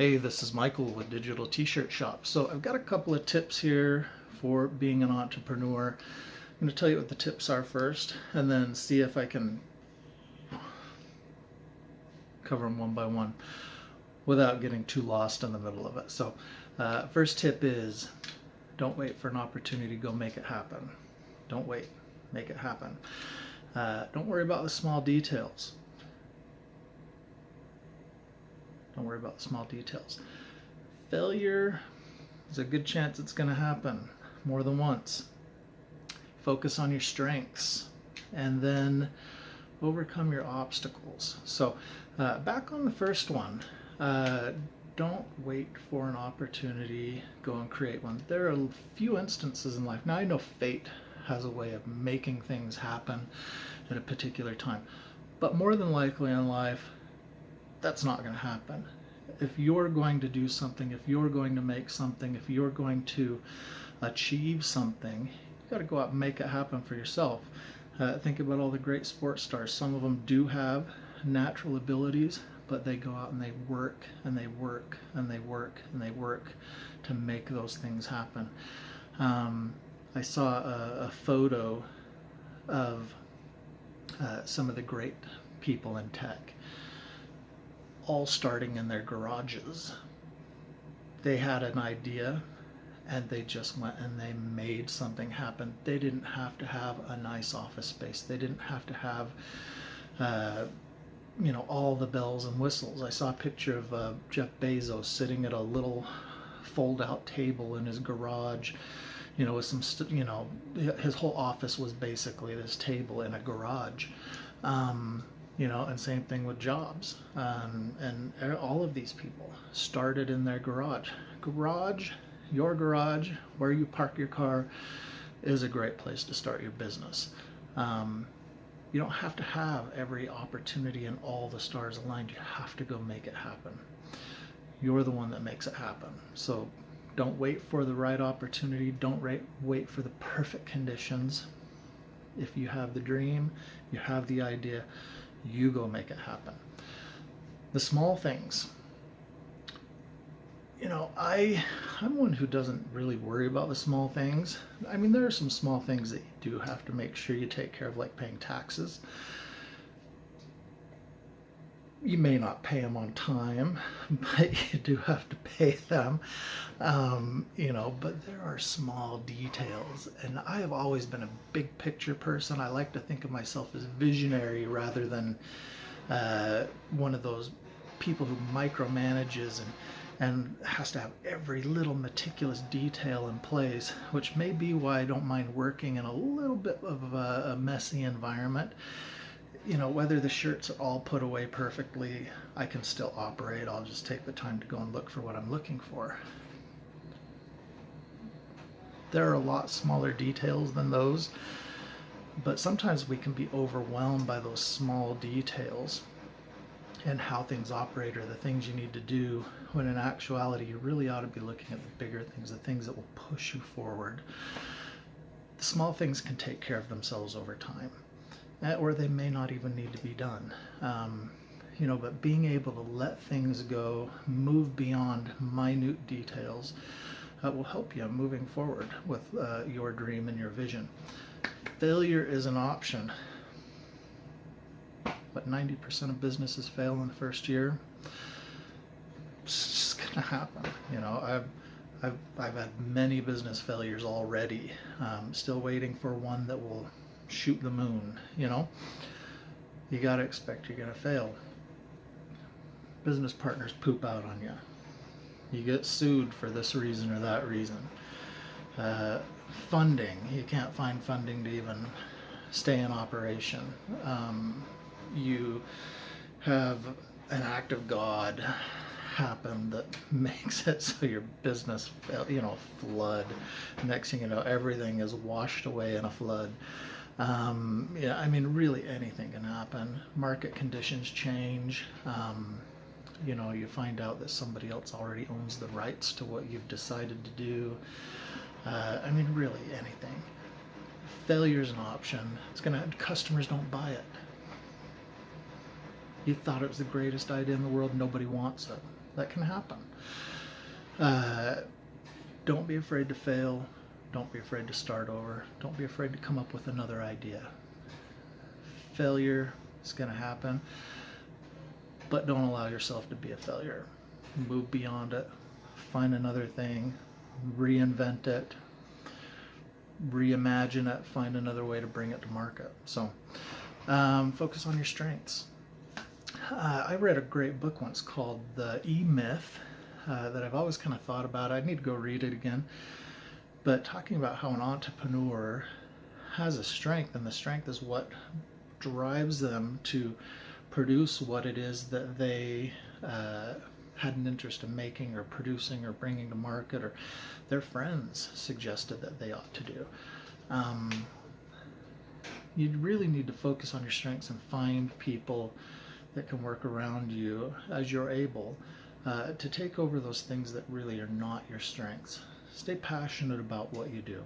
Hey, this is Michael with Digital T-Shirt Shop. So I've got a couple of tips here for being an entrepreneur. I'm going to tell you what the tips are first, and then see if I can cover them one by one without getting too lost in the middle of it. So first tip is don't wait for an opportunity, go make it happen. Don't wait, make it happen. Don't worry about the small details. Don't worry about the small details. Failure, there's a good chance it's going to happen more than once. Focus on your strengths and then overcome your obstacles. So back on the first one, don't wait for an opportunity, go and create one. There are a few instances in life. Now I know fate has a way of making things happen at a particular time, but more than likely in life, that's not going to happen. If you're going to do something, if you're going to make something, if you're going to achieve something, you got to go out and make it happen for yourself. Think about all the great sports stars. Some of them do have natural abilities, but they go out and they work and they work and they work and they work to make those things happen. I saw a photo of some of the great people in tech, all starting in their garages. They had an idea and they just went and they made something happen. They didn't have to have a nice office space. They didn't have to have all the bells and whistles. I saw a picture of Jeff Bezos sitting at a little fold-out table in his garage, with some his whole office was basically this table in a garage. And same thing with Jobs. And all of these people started in their garage. Your garage, where you park your car, is a great place to start your business. You don't have to have every opportunity and all the stars aligned. You have to go make it happen. You're the one that makes it happen. So don't wait for the right opportunity. Don't wait for the perfect conditions. If you have the dream, you have the idea, you go make it happen. The small things. I'm one who doesn't really worry about the small things. I mean, there are some small things that you do have to make sure you take care of, like paying taxes. You may not pay them on time, but you do have to pay them. But there are small details, and I have always been a big picture person. I like to think of myself as visionary rather than one of those people who micromanages and has to have every little meticulous detail in place, which may be why I don't mind working in a little bit of a messy environment. Whether the shirts are all put away perfectly, I can still operate. I'll just take the time to go and look for what I'm looking for. There are a lot smaller details than those, but sometimes we can be overwhelmed by those small details and how things operate or the things you need to do, when in actuality you really ought to be looking at the bigger things, the things that will push you forward. The small things can take care of themselves over time, or they may not even need to be done. But being able to let things go, move beyond minute details, will help you moving forward with your dream and your vision. Failure is an option, but 90% of businesses fail in the first year. It's just gonna happen. I've had many business failures already. Still waiting for one that will shoot the moon. You got to expect you're going to fail. Business partners poop out on you. You get sued for this reason or that reason. Funding, you can't find funding to even stay in operation. You have an act of God happen that makes it so your business flood. Next thing you know, everything is washed away in a flood. Really anything can happen. Market conditions change. You find out that somebody else already owns the rights to what you've decided to do. Really anything. Failure is an option. Customers don't buy it. You thought it was the greatest idea in the world, nobody wants it. That can happen. Don't be afraid to fail. Don't be afraid to start over. Don't be afraid to come up with another idea. Failure is going to happen, but don't allow yourself to be a failure. Move beyond it. Find another thing. Reinvent it. Reimagine it. Find another way to bring it to market. So focus on your strengths. I read a great book once called The E-Myth that I've always kind of thought about. I need to go read it again. But talking about how an entrepreneur has a strength, and the strength is what drives them to produce what it is that they had an interest in making or producing or bringing to market, or their friends suggested that they ought to do. You really need to focus on your strengths and find people that can work around you as you're able to take over those things that really are not your strengths. Stay passionate about what you do.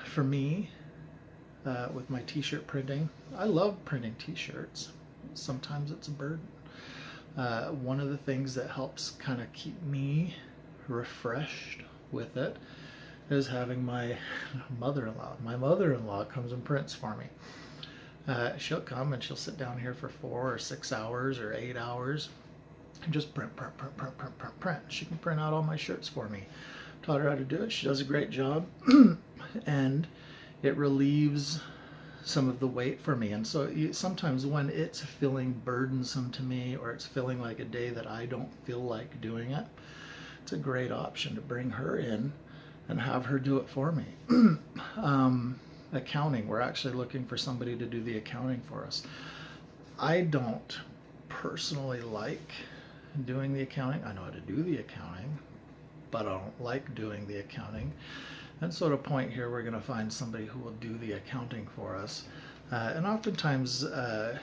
For me, with my t-shirt printing, I love printing t-shirts. Sometimes it's a burden. One of the things that helps kind of keep me refreshed with it is having my mother-in-law. My mother-in-law comes and prints for me. She'll come and she'll sit down here for 4 or 6 hours or 8 hours and just print. She can print out all my shirts for me. Taught her how to do it. She does a great job. And it relieves some of the weight for me. And so sometimes when it's feeling burdensome to me, or it's feeling like a day that I don't feel like doing it, it's a great option to bring her in and have her do it for me. Accounting, we're actually looking for somebody to do the accounting for us. I don't personally like doing the accounting. I know how to do the accounting, but I don't like doing the accounting. And so at a point here, we're going to find somebody who will do the accounting for us. And oftentimes, that's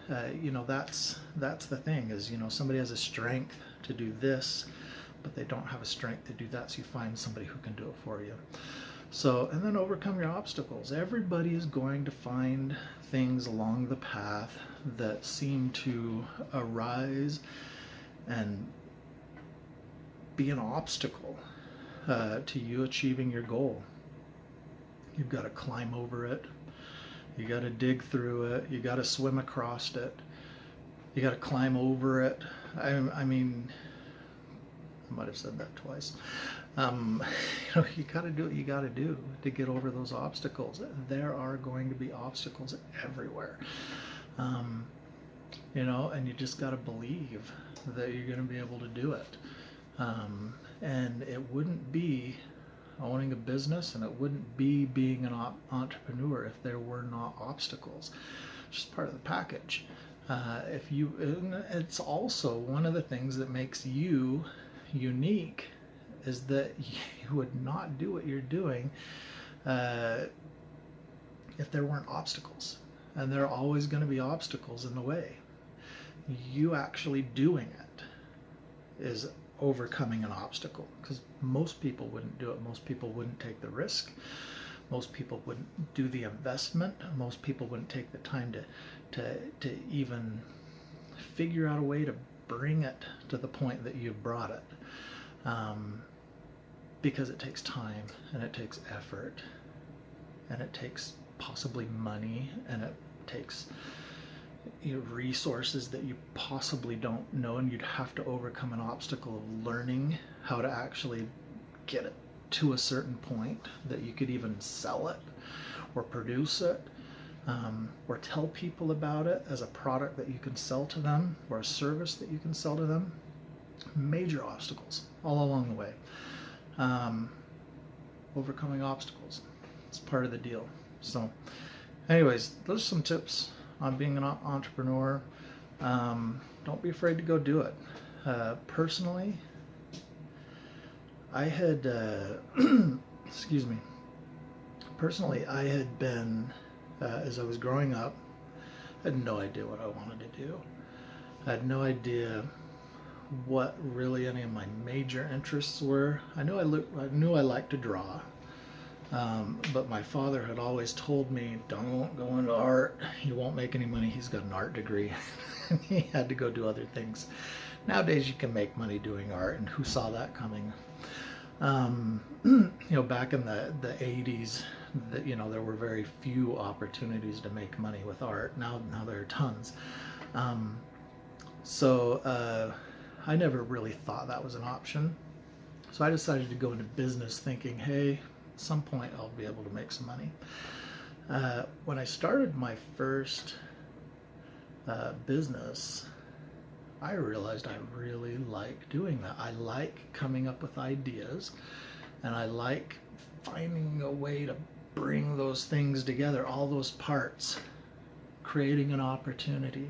the thing is, somebody has a strength to do this, but they don't have a strength to do that. So you find somebody who can do it for you. So, and then overcome your obstacles. Everybody is going to find things along the path that seem to arise and be an obstacle to you achieving your goal. You've got to climb over it. You got to dig through it. You got to swim across it. You got to climb over it. I mean, I might have said that twice. You got to do what you got to do to get over those obstacles. There are going to be obstacles everywhere. And you just got to believe that you're going to be able to do it. And it wouldn't be owning a business, and it wouldn't be being an entrepreneur if there were not obstacles. It's just part of the package. It's also one of the things that makes you unique is that you would not do what you're doing if there weren't obstacles. And there are always going to be obstacles in the way. You actually doing it is overcoming an obstacle, because most people wouldn't do it. Most people wouldn't take the risk. Most people wouldn't do the investment. Most people wouldn't take the time to even figure out a way to bring it to the point that you've brought it. Because it takes time, and it takes effort, and it takes possibly money, and it takes resources that you possibly don't know, and you'd have to overcome an obstacle of learning how to actually get it to a certain point that you could even sell it or produce it, or tell people about it as a product that you can sell to them, or a service that you can sell to them. Major obstacles all along the way. Overcoming obstacles, it's part of the deal. So anyways, those are some tips on being an entrepreneur. Don't be afraid to go do it. Personally, I had personally I had been as I was growing up, I had no idea what I wanted to do. I had no idea what really any of my major interests were. I knew I liked to draw, but my father had always told me, don't go into art, you won't make any money. He's got an art degree. He had to go do other things Nowadays you can make money doing art, and who saw that coming? Back in the 80s, there were very few opportunities to make money with art. Now there are tons. So I never really thought that was an option. So I decided to go into business thinking, hey, at some point I'll be able to make some money. When I started my first business, I realized I really like doing that. I like coming up with ideas, and I like finding a way to bring those things together, all those parts, creating an opportunity.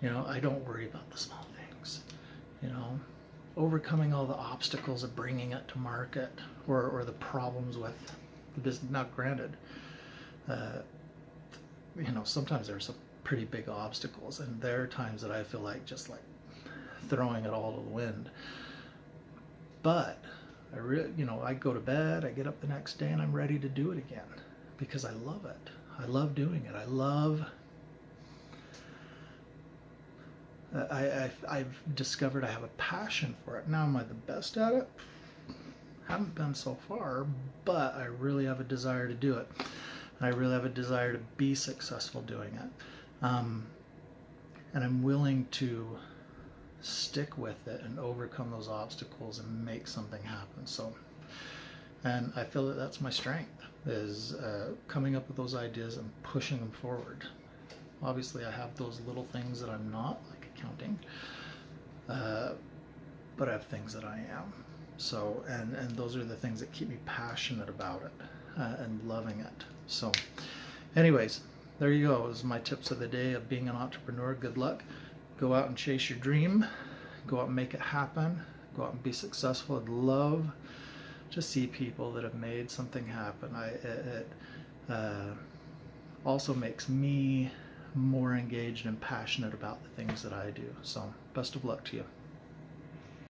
I don't worry about the small things, overcoming all the obstacles of bringing it to market, or the problems with the business. Now, granted, sometimes there's some pretty big obstacles, and there are times that I feel like just like throwing it all to the wind. But I go to bed, I get up the next day, and I'm ready to do it again because I love it. I love doing it. I've discovered I have a passion for it. Now, am I the best at it? Haven't been so far, but I really have a desire to do it. And I really have a desire to be successful doing it. And I'm willing to stick with it and overcome those obstacles and make something happen. And I feel that that's my strength, is coming up with those ideas and pushing them forward. Obviously, I have those little things that I'm not, like accounting, but I have things that I am. So, and those are the things that keep me passionate about it and loving it. So, anyways, there you go. Those are my tips of the day of being an entrepreneur. Good luck. Go out and chase your dream. Go out and make it happen. Go out and be successful. I'd love to see people that have made something happen. It also makes me more engaged and passionate about the things that I do. So, best of luck to you.